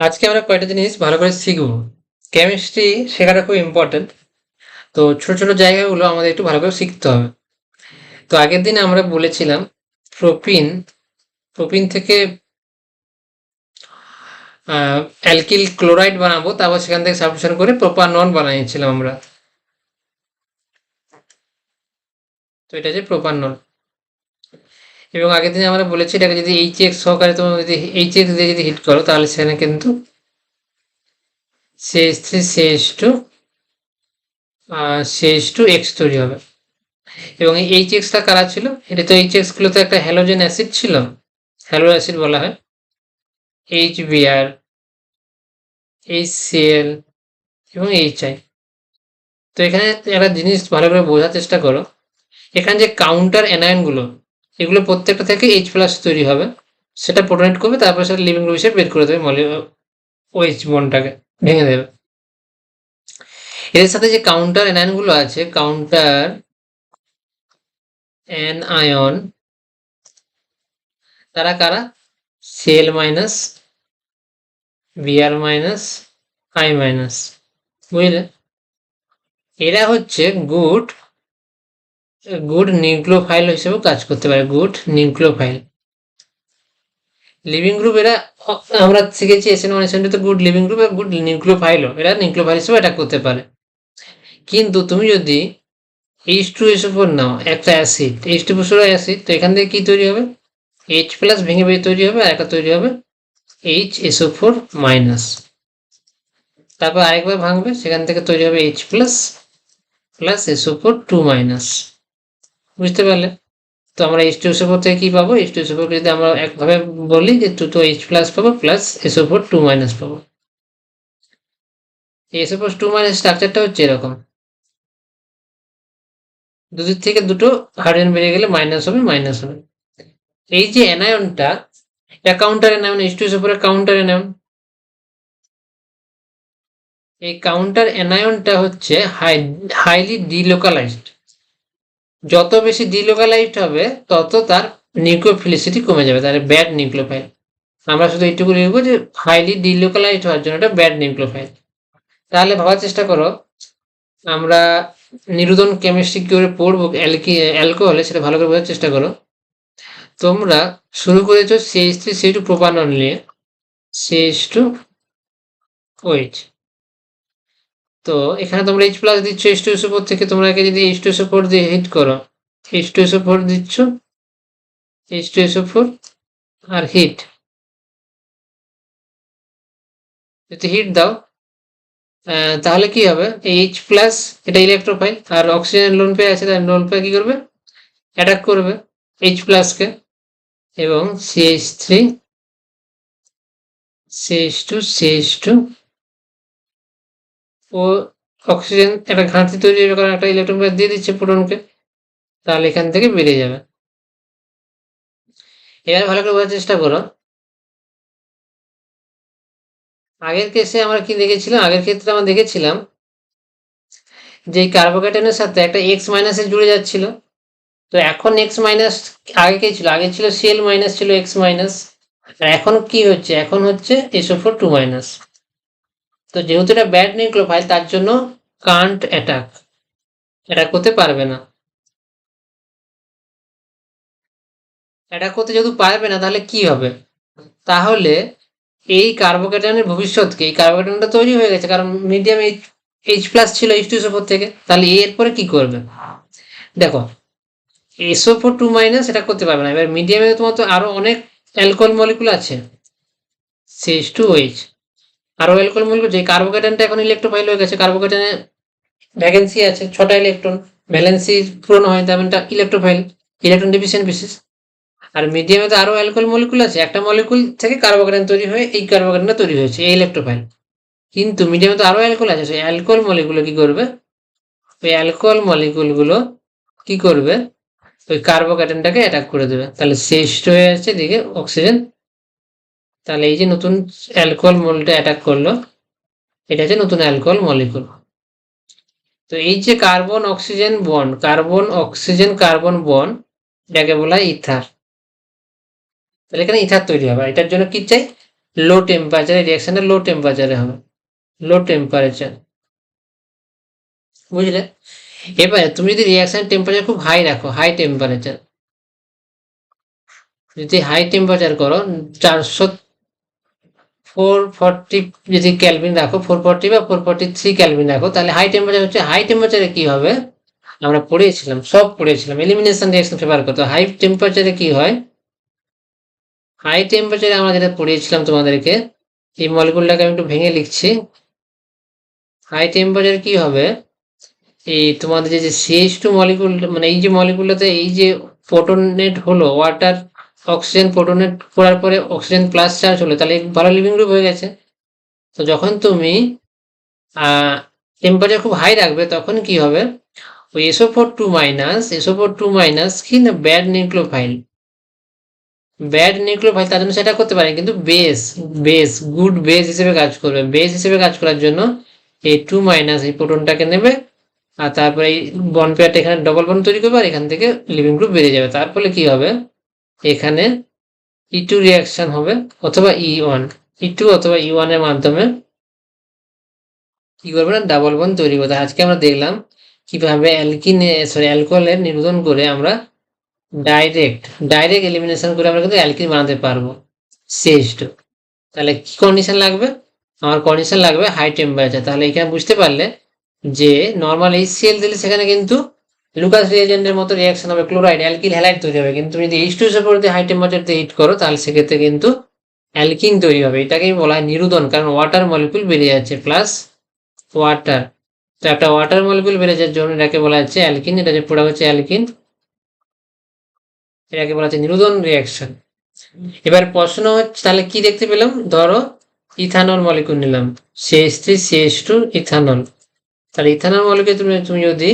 আজকে আমরা কয়টা জিনিস ভালো করে শিখব। কেমিস্ট্রি শেখাটা খুব ইম্পর্টেন্ট। তো ছোট ছোট জায়গাগুলো আমাদের একটু ভালো করে শিখতে হবে। তো আগের দিন আমরা বলেছিলাম প্রোপিন প্রোপিন থেকে অ্যালকিল ক্লোরাইড বানাবো, তারপর সেখান থেকে সাবস্টিটিউশন করে প্রোপানন বানিয়েছিলাম আমরা। তো এটা যে প্রোপানন, এবং আগের দিন আমরা বলেছি এটাকে যদি এইচ সহকারে তোমরা যদি এইচ দিয়ে যদি হিট করো তাহলে সেখানে কিন্তু CH3 CH2 এক্স তৈরি হবে। এবং এই এইচএক্সটা কারা ছিল? এটা তো এইচএক্স গুলো তো একটা হ্যালোজেন অ্যাসিড ছিল, হ্যালো অ্যাসিড বলা হয়। HBr, HCl এবং HI। তো এখানে একটা জিনিস ভালো করে বোঝার চেষ্টা করো, এখানে যে কাউন্টার অ্যানায়নগুলো, এগুলো প্রত্যেকটা থেকে H প্লাস তৈরি হবে, সেটা প্রোটনেট করবে, তারপর সেটা লিভিং গ্রুপ হিসেবে বের করে দেবে, OH বন্ডটাকে ভেঙে দেবে। এদের সাথে যে কাউন্টার অ্যানায়নগুলো আছে, কাউন্টার অ্যানায়ন, তারা কারা? Cl minus, Br minus, I minus, বুঝলে? এরা হচ্ছে গুড গুড নিউক্লিওফাইল হিসেবেও কাজ করতে পারে, গুড নিউক্লিওফাইল। লিভিং গ্রুপ এরা আমরা শিখেছি SN1 SN2 তো গুড লিভিং গ্রুপ আর গুড নিউক্লিওফাইলও, এরা নিউক্লিওফাইল হিসেবে অ্যাটাক করতে পারে। কিন্তু তুমি যদি H2SO4 নাও, একটা অ্যাসিড H2SO4 অ্যাসিড, তো এখান থেকে কি তৈরি হবে? H প্লাস ভেঙে ভেঙে তৈরি হবে, আর একটা তৈরি হবে HSO4 মাইনাস। তারপর আরেকবার ভাঙবে, সেখান থেকে তৈরি হবে H plus plus SO4 2 minus. বুঝতে পারলে? তো আমরা H2SO4 থেকে কি পাবো? H2SO4 যদি আমরা একভাবে বলি যে 2 তো H প্লাস পাবো প্লাস SO4 2 মাইনাস পাবো। এই SO4 2 মাইনাস স্ট্রাকচারটা হচ্ছে এরকম, দুদিক থেকে দুটো হাইড্রোজেন বেরিয়ে গেলে মাইনাস হবে মাইনাস হবে। এই যে অ্যানায়নটা, এটা কাউন্টার অ্যানায়ন, H2SO4 এর কাউন্টার অ্যানায়ন। এই কাউন্টার অ্যানায়নটা হচ্ছে হাইলি ডিলোকালাইজড। যত বেশি ডিলোকালাইজড হবে তত তার নিউক্লিওফিলিসিটি কমে যাবে, তার ব্যাড নিউক্লিওফাইল। আমরা শুধু এইটুকু লিখবো যে হাইলি ডিলোকালাইজড হওয়ার জন্য এটা ব্যাড নিউক্লিওফাইল। তাহলে ভাবার চেষ্টা করো, আমরা নিরুদন কেমিস্ট্রি কি করে পড়বো অ্যালকোহলে, সেটা ভালো করে বোঝার চেষ্টা করো। তোমরা শুরু করেছো CH3 CH2 প্রোপানন নিয়ে, CH2 OH। তো এখানে তোমরা H প্লাস দিচ্ছ H2SO4 থেকে, তোমরা একে যদি H2SO4 দিয়ে হিট করো, H2SO4 দিচ্ছ, H2SO4 আর হিট, যদি হিট দাও তাহলে কি হবে? এই H প্লাস, এটা ইলেকট্রোফাইল, আর অক্সিজেন লোন পেয়ে আছে, তাই লোন পেয়ে কি করবে? অ্যাটাক করবে H প্লাসকে, এবং CH3 CH2 CH2 ও অক্সিজেন একটা ঘাটতি তৈরি হবে, কারণ একটা ইলেকট্রন পেয়ার দিয়ে দিচ্ছে প্রোটনকে, তাহলে এখান থেকে বেরিয়ে যাবে। এবার ভালো করে বোঝার চেষ্টা করো, আগের কেসে আমরা কি দেখেছিলাম? আগের ক্ষেত্রে আমরা দেখেছিলাম যে এই কার্বোক্যাটায়নের সাথে একটা এক্স মাইনাসে জুড়ে যাচ্ছিল। তো এখন এক্স মাইনাস, আগে কে ছিল? আগে ছিল Cl মাইনাস, ছিল এক্স মাইনাস। আর এখন কি হচ্ছে? এখন হচ্ছে SO4 2 মাইনাস। তো যেহেতু এটা ব্যাড নিউক্লিওফাইল, তার জন্য কান্ট অ্যাটাক করতে পারবে না। অ্যাটাক করতে যেহেতু পারবে না, তাহলে কি হবে? তাহলে এই কার্বোক্যাটায়নের ভবিষ্যৎকে, এই কার্বোক্যাটায়নটা তৈরি হয়ে গেছে কারণ মিডিয়াম H প্লাস ছিল H2SO4 থেকে, তাহলে এরপরে কি করবে? দেখো, SO4 2 মাইনাস এটা করতে পারবে না। এবার মিডিয়ামে তোমার তো আরো অনেক অ্যালকোহল মলিকুল আছে, CH2OH, আরো অ্যালকোহল মলিকুল। যে কার্বোক্যাটায়নটা এখন ইলেকট্রোফাইল হয়ে গেছে, কার্বোক্যাটায়নে ভ্যাকেন্সি আছে 6টা ইলেকট্রন, ভ্যালেন্সি পূরণ হয়, তেমন এটা ইলেকট্রোফাইল, ইলেকট্রন ডিফিসিয়েন্ট স্পিসিস। আর মিডিয়ামে তো আরো অ্যালকোহল মলিকুল আছে, একটা মলিকুল থেকে কার্বোক্যাটায়ন তৈরি হয়ে এই কার্বোক্যাটায়নটা তৈরি হয়েছে, এই ইলেকট্রোফাইল। কিন্তু মিডিয়ামে তো আরো অ্যালকোহল আছে, সেই অ্যালকোহল মলিকুলগুলো কি করবে? ওই অ্যালকোহল মলিকুলগুলো কি করবে? ওই কার্বোক্যাটায়নটাকে অ্যাটাক করে দেবে, তাহলে শেষ হয়ে যাচ্ছে দিকে অক্সিজেন। তাহলে এই যে নতুন অ্যালকোহল মলিকুলটা অ্যাটাক করলো, এটা হচ্ছে নতুন অ্যালকোহল মলিকুল। তো এই যে carbon oxygen bond, carbon oxygen carbon bond, এটাকে বলা হয় ইথার। তাহলে এখানে ইথার তৈরি হবে। এটার জন্য কি চাই? লো টেম্পারেচারে রিয়াকশনটা লো টেম্পারেচারে হবে, লো টেম্পারেচার, বুঝলে? এবার তুমি যদি রিয়াকশন টেম্পারেচার খুব হাই রাখো, হাই টেম্পারেচার, যদি হাই টেম্পারেচার করো 440 যদি ক্যালভিন রাখো, 440 বা 443 ক্যালভিন রাখো, তাহলে হাই টেম্পারেচার হচ্ছে, হাই টেম্পারেচারে কি হবে আমরা পড়েছিলাম, সব পড়েছিলাম, এলিমিনেশন রিঅ্যাকশন ফেভার করতে। হাই টেম্পারেচারে কি হয়, হাই টেম্পারেচারে আমরা যেটা পড়িয়েছিলাম তোমাদেরকে, এই মলিকুলটাকে আমি একটু ভেঙে লিখছি। হাই টেম্পারেচার কি হবে, এই তোমাদের যে CH2 মলিকুল, মানে এই যে মলিকুলটাতে এই যে প্রোটনেট হলো, ওয়াটার অক্সিজেন প্রোটনেট করার পরে অক্সিজেন প্লাস চার্জ হলো, তাহলে ভালো লিভিং গ্রুপ হয়ে গেছে। তো যখন তুমি টেম্পারেচার খুব হাই রাখবে তখন কি হবে, ওই SO4 2 কি না, ব্যাড নিউক্লিওফাইল, ব্যাড নিউক্লিওফাইল, তার জন্য সেটা করতে পারে, কিন্তু বেস গুড বেস হিসেবে কাজ করবে। বেস হিসেবে কাজ করার জন্য এই 2 এই প্রোটনটাকে নেবে, আর তারপরে এই বন্ড পেয়ারটা এখানে ডবল বন্ড তৈরি করবে, আর এখান থেকে লিভিং গ্রুপ বেরিয়ে যাবে। তার ফলে কি হবে, এখানে E2 রিয়াকশন হবে, অথবা E2 অথবা E1 এর মাধ্যমে কি করবে না, ডাবল বন্ড তৈরি করতে। আজকে আমরা দেখলাম কিভাবে অ্যালকোহলের নির্বাচন করে আমরা ডাইরেক্ট এলিমিনেশন করে আমরা কিন্তু অ্যালকিন বানাতে পারবো CH2। তাহলে কি কন্ডিশন লাগবে, আমার কন্ডিশন লাগবে হাই টেম্পারেচার। তাহলে এখানে বুঝতে পারলে যে নর্মাল HCl দিলে সেখানে কিন্তু লুকাস রিয়েজেন্টের মতো রিয়াকশন হবে, ক্লোরাইড অ্যালকিল হ্যালাইড তৈরি হবে। কিন্তু তুমি যদি H2SO4 দিয়ে হাই টেম্পারেচারতে হিট করো, তাহলে সেক্ষেত্রে কিন্তু অ্যালকিন তৈরি হবে। এটাকেই বলা হয় নিরুদন, কারণ ওয়াটার মলিকুল বেরিয়ে যাচ্ছে, প্লাস ওয়াটার। তো একটা ওয়াটার মলিকুল বেরিয়ে যাওয়ার জন্য এটাকে বলা হচ্ছে অ্যালকিন, এটা যে প্রোডাক্ট হচ্ছে অ্যালকিন, এটাকে বলা হচ্ছে নিরুদন রিয়াকশন। এবার প্রশ্ন হচ্ছে, তাহলে কি দেখতে পেলাম, ধরো ইথানল মলিকুল নিলাম, CH3CH2 ইথানল। তাহলে ইথানল মলিকুল তুমি যদি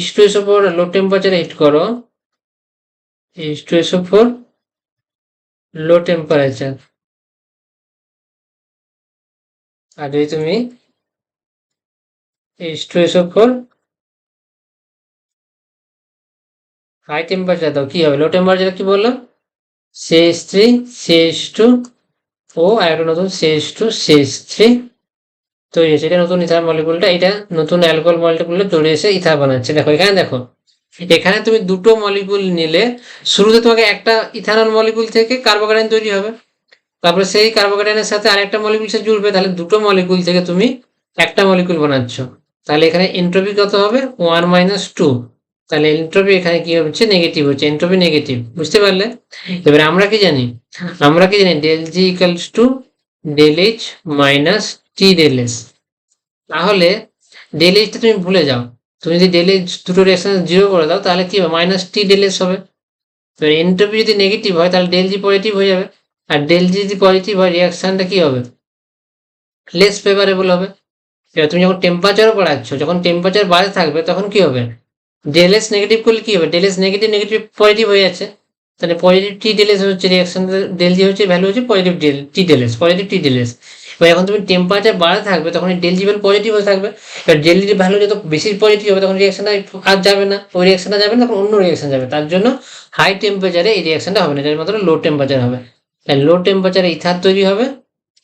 H2SO4 লো টেম্পারেচারে হিট করো, H2SO4 লো টেম্পারেচার, আর যদি তুমি H2SO4 হাই টেম্পারেচার দাও, কি হবে, লো টেম্পারেচার কি বললাম, CH3CH2 ও আর একটা নতুন CH2CH3 তৈরি হয়েছে। এটা নতুন ইথার মলিকুলটা, এটা নতুন অ্যালকোহল মলিকুলটা তৈরি এসে ইথার বানাচ্ছে। দেখো এখানে, দেখো এখানে তুমি দুটো মলিকুল নিলে, শুরুতে তোমাকে একটা ইথানল মলিকুল থেকে কার্বোক্যাটায়ন তৈরি হবে, তারপরে সেই কার্বোক্যাটায়নের সাথে আরেকটা মলিকুল সে জুড়বে, তাহলে দুটো মলিকুল থেকে তুমি একটা মলিকুল বানাচ্ছ। তাহলে এখানে এন্ট্রপি কত হবে, 1 - 2। তাহলে এন্ট্রপি এখানে কি হচ্ছে, নেগেটিভ হচ্ছে, এন্ট্রপি নেগেটিভ, বুঝতে পারলে? এবারে আমরা কি জানি, del G equals to del H minus T del S. তাহলে ডেল এইচটা তুমি ভুলে যাও, তুমি যদি ডেল এইচ দুটো রিয়াকশন 0 করে দাও, তাহলে কি হবে, মাইনাস টি ডেল এস হবে। তো এন্ট্রপি যদি নেগেটিভ হয়, তাহলে ডেল জি পজিটিভ হয়ে যাবে, আর ডেল জি যদি পজিটিভ হয়, রিয়াকশনটা কি হবে, লেস ফেভারেবল হবে। এবার তুমি যখন টেম্পারেচারও বাড়াচ্ছ, যখন টেম্পারেচার বাড়তে থাকবে, তখন কি হবে, ডেল এস নেগেটিভ করলে কি হবে, del S negative negative positive হয়ে যাচ্ছে, তাহলে পজিটিভ টি ডেল এস হচ্ছে রিয়াকশন, ডেল জি হচ্ছে ভ্যালু হচ্ছে positive del T del S, positive T del S. এবার যখন তুমি টেম্পারেচার বাড়তে থাকবে, তখন ডেল জি ভ্যালু পজিটিভ হয়ে থাকবে। এবার ডেল জি ভ্যালু যত বেশি পজিটিভ হবে, তখন রিয়াকশনটা আর যাবে না, ওই রিয়াকশনটা যাবে না, তখন অন্য রিয়াকশন যাবে। তার জন্য হাই টেম্পারেচারে এই রিয়াকশনটা হবে না, যার মাত্র লো টেম্পারেচার হবে। তাই লো টেম্পারেচারে ইথার তৈরি হবে,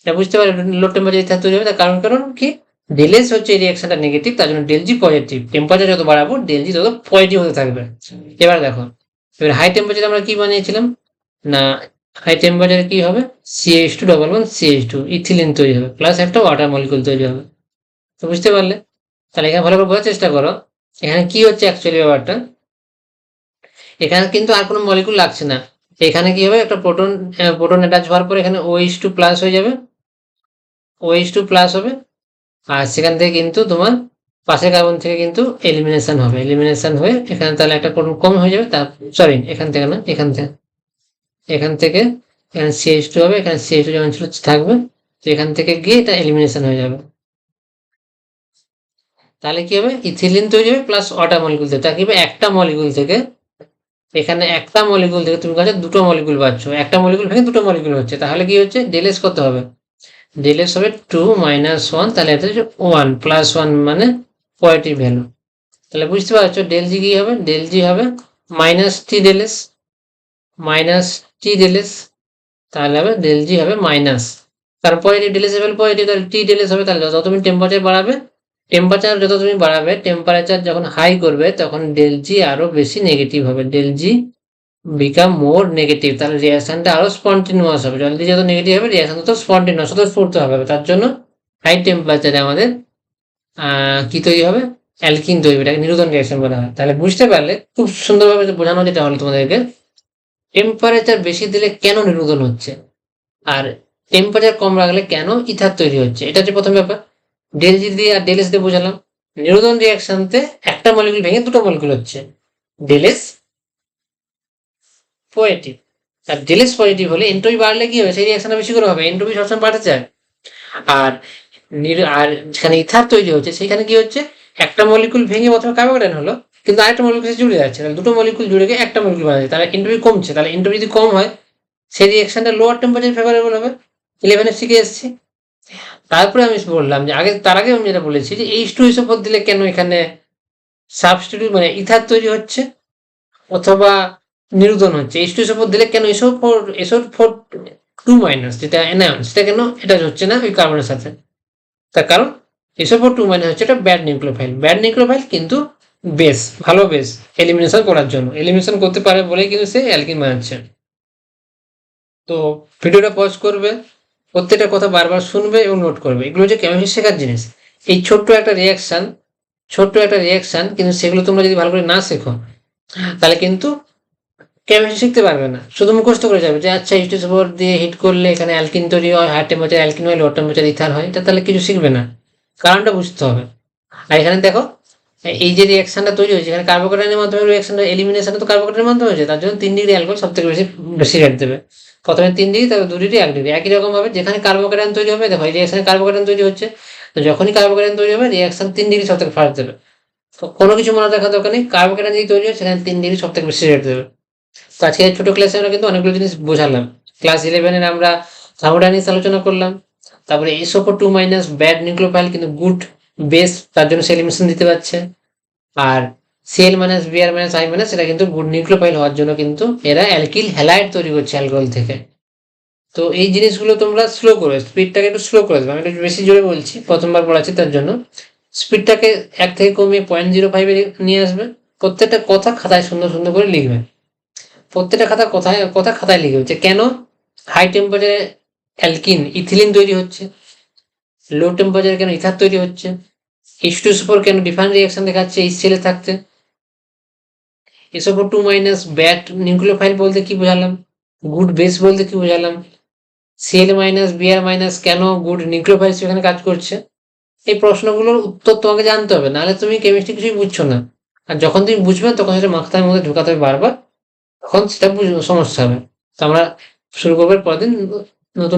এটা বুঝতে পারবে, লো টেম্পারেচার ইথার তৈরি হবে। তার কারণ কি, ডেল এস হচ্ছে এই রিয়াকশনটা নেগেটিভ, তার জন্য ডেল জি পজিটিভ, টেম্পারেচার যত বাড়াবো ডেল জি তত পজিটিভ হতে থাকবে। এবার দেখো, এবার হাই টেম্পারেচার আমরা কি বানিয়েছিলাম না, হাই টেম্পারেচারে কি হবে, CH2 double bond CH2 ethylene তৈরি হবে, প্লাস একটা ওয়াটার মলিকুল তৈরি হবে। তো বুঝতে পারলে? তাহলে এখানে ভালো করে বোঝার চেষ্টা করো, এখানে কি হচ্ছে অ্যাকচুয়ালি ব্যাপারটা, এখানে কিন্তু আর কোনো মলিকুল লাগছে না। এখানে কি হবে, একটা প্রোটন অ্যাটাচ হওয়ার পর এখানে OH2 প্লাস হয়ে যাবে, OH2 প্লাস হবে, আর সেখান থেকে কিন্তু তোমার পাশের কার্বন থেকে কিন্তু এলিমিনেশন হবে, এলিমিনেশন হয়ে এখানে তাহলে একটা প্রোটন কম হয়ে যাবে। তার সরি, এখান থেকে না, এখান থেকে এখানে CH2 হবে, এখানে CH2 যেমন ছিল থাকবে, তো এখান থেকে গিয়ে এটা এলিমিনেশন হয়ে যাবে। তাহলে কি হবে, ইথিলিন তৈরি হবে প্লাস ওয়াটার মলিকুল থেকে। তা কি হবে, একটা মলিকুল থেকে, এখানে একটা মলিকুল থেকে তুমি কাছে দুটো মলিকুল পাচ্ছ, একটা মলিকুল ভেঙে দুটো মলিকুল হচ্ছে। তাহলে কি হচ্ছে, ডেলেস কত হবে, ডেলেস হবে 2 - 1, তাহলে এটা হচ্ছে 1 + 1 মানে পজিটিভ ভ্যালু। তাহলে বুঝতে পারছো ডেল জি কি হবে, ডেল জি হবে minus T del S, minus T del S. তাহলে হবে ডেল জি হবে মাইনাস, কারণ পজিটিভ ডেল এস এর ভ্যালু পজিটিভ, তাহলে টি ডেল এস হবে। তাহলে যত তুমি টেম্পারেচার বাড়াবে, টেম্পারেচার যখন হাই করবে তখন ডেল জি আরো বেশি নেগেটিভ হবে, ডেল জি বিকাম মোর নেগেটিভ। তাহলে রিয়াকশনটা আরো স্পন্টিনিউয়াস হবে, জলদি যত নেগেটিভ হবে রিয়াকশন তত স্পন্টিনিউয়াস স্ফূর্ত হবে। তার জন্য হাই টেম্পারেচারে আমাদের কি তৈরি হবে, অ্যালকিন তৈরি হবে, এটাকে নিরোধন রিয়াকশন বলা হয়। তাহলে বুঝতে পারলে খুব সুন্দরভাবে বোঝানো যেটা হলো তোমাদেরকে, টেম্পারেচার বেশি দিলে কেন নিরোধন হচ্ছে, আর টেম্পারেচার কম রাখলে কেন ইথার তৈরি হচ্ছে। এটা হচ্ছে প্রথম ব্যাপার। ডেল জি দিয়ে আর ডেল এস দিয়ে বোঝালাম। নিরোধন রিয়াকশনতে একটা মলিকুল ভেঙে দুটো মলিকুল হচ্ছে, ডেল এস পজিটিভ, আর ডেল এস পজিটিভ হলে এন্ট্রপি বাড়লে কি হবে, সেই রিয়াকশনটা বেশি করে হবে, এন্ট্রপি সবসময় বাড়তে চায়। আর আর যেখানে ইথার তৈরি হচ্ছে সেখানে কি হচ্ছে, একটা মলিকুল ভেঙে প্রথমে কার্বোক্যাটায়ন হলো, কিন্তু আরেকটা মলিকুল জুড়ে যাচ্ছে, তাহলে দুটো মলিকুল জুড়ে গিয়ে একটা মলিকুল বানাচ্ছে, তাহলে এন্ট্রপি কমছে। তাহলে এন্ট্রপি যদি কম হয় সেই রিয়াকশনটা লোয়ার টেম্পারেচার ফেভারেবল হবে। 11 শিখে এসেছি। তারপরে আমি বললাম যে তার আগে আমি যেটা বলেছি যে H2SO4 দিলে কেন এখানে সাবস্টিটিউট মানে ইথার তৈরি হচ্ছে অথবা নিরোধন হচ্ছে, H2SO4 দিলে কেন SO4 2 মাইনাস যেটা অ্যানায়ন সেটা কেন এটা হচ্ছে না ওই কার্বনের সাথে। তার কারণ SO4 2 মাইনাস হচ্ছে একটা ব্যাড নিউক্লিওফাইল কিন্তু বেস, ভালো বেস এলিমিনেশন করার জন্য, এলিমিনেশন করতে পারে বলেই কিন্তু সে অ্যালকিন বানাচ্ছে। তো ভিডিওটা পজ করবে, প্রত্যেকটা কথা বারবার শুনবে এবং নোট করবে, এগুলো যে কেমিস্ট্রি শেখার জিনিস। এই ছোট্ট একটা রিয়াকশন কিন্তু সেগুলো তোমরা যদি ভালো করে না শেখো তাহলে কিন্তু কেমিস্ট্রি শিখতে পারবে না, শুধু মুখস্থ করে যাবে যে আচ্ছা H2SO4 দিয়ে হিট করলে এখানে অ্যালকিন তৈরি হয়, হাই টেম্পারেচার অ্যালকিন হয়, লো টেম্পারেচার ইথার হয়, এটা তাহলে কিছু শিখবে না, কারণটা বুঝতে হবে। আর এখানে দেখো এই যে রিয়াকশনটা তৈরি হয়েছে এখানে কার্বোক্যাটায়নের মাধ্যমে রিয়াকশনটা এলিমিনেশন তো কার্বোক্যাটায়নের মাধ্যমে হয়েছে, তার জন্য 3 ডিগ্রি অ্যালকোহল সব থেকে বেশি বেশি রেট দেবে। প্রথমে 3 ডিগ্রি, তারপর 2 ডিগ্রি, 1 ডিগ্রি। একই রকম ভাবে যেখানে কার্বোক্যাটায়ন তৈরি হবে, দেখো এই রিয়াকশনে কার্বোক্যাটায়ন তৈরি হচ্ছে, তো যখনই কার্বোক্যাটায়ন তৈরি হবে রিয়াকশন 3 ডিগ্রি সব থেকে ফার্স্ট দেবে। তো কোনো কিছু মনে রাখার দরকার নেই, কার্বোক্যাটায়ন যদি তৈরি হয় সেখানে 3 ডিগ্রি সব থেকে বেশি রেট দেবে। তো আজকে ছোট ক্লাসে আমরা কিন্তু অনেকগুলো জিনিস বোঝালাম। ক্লাস 11 আমরা থার্মোডাইনামিক্স আলোচনা করলাম, তারপরে SO4 2 মাইনাস ব্যাড নিউক্লিওফাইল কিন্তু গুড বেস, তার জন্য সে এলিমিনেশন দিতে পারছে। আর Cl minus Br minus I minus এটা কিন্তু গুড নিউক্লিওফাইল হওয়ার জন্য কিন্তু এরা অ্যালকিল হ্যালাইড তৈরি করছে অ্যালকোহল থেকে। তো এই জিনিসগুলো তোমরা স্লো করবে, স্পিডটাকে একটু স্লো করে দেবে, আমি একটু বেশি জোরে বলছি, প্রথমবার পড়াচ্ছি তার জন্য। স্পিডটাকে 1 থেকে কমিয়ে 0.05 নিয়ে আসবে। প্রত্যেকটা কথা খাতায় সুন্দর সুন্দর করে লিখবে, প্রত্যেকটা কথা খাতায় লিখবে যে কেন হাই টেম্পারেচারে অ্যালকিন ইথিলিন তৈরি হচ্ছে, লো টেম্পারেচারে কেন ইথার তৈরি হচ্ছে, H2SO4 কেন ডিফারেন্ট রিয়াকশন দেখাচ্ছে এই সেলে থাকতে, SO4 2 মাইনাস ব্যাড নিউক্লিওফাইল বলতে কি বোঝালাম, গুড বেস বলতে কি বোঝালাম, Cl মাইনাস Br মাইনাস কেন গুড নিউক্লিওফাইল সেখানে কাজ করছে। এই প্রশ্নগুলোর উত্তর তোমাকে জানতে হবে, নাহলে তুমি কেমিস্ট্রি কিছুই বুঝছো না। আর যখন তুমি বুঝবে তখন সেটা মাথার মধ্যে ঢোকাতে হবে বারবার, তখন সেটা সমস্যা হবে। তো আমরা শুরু করবো পরের দিন নতুন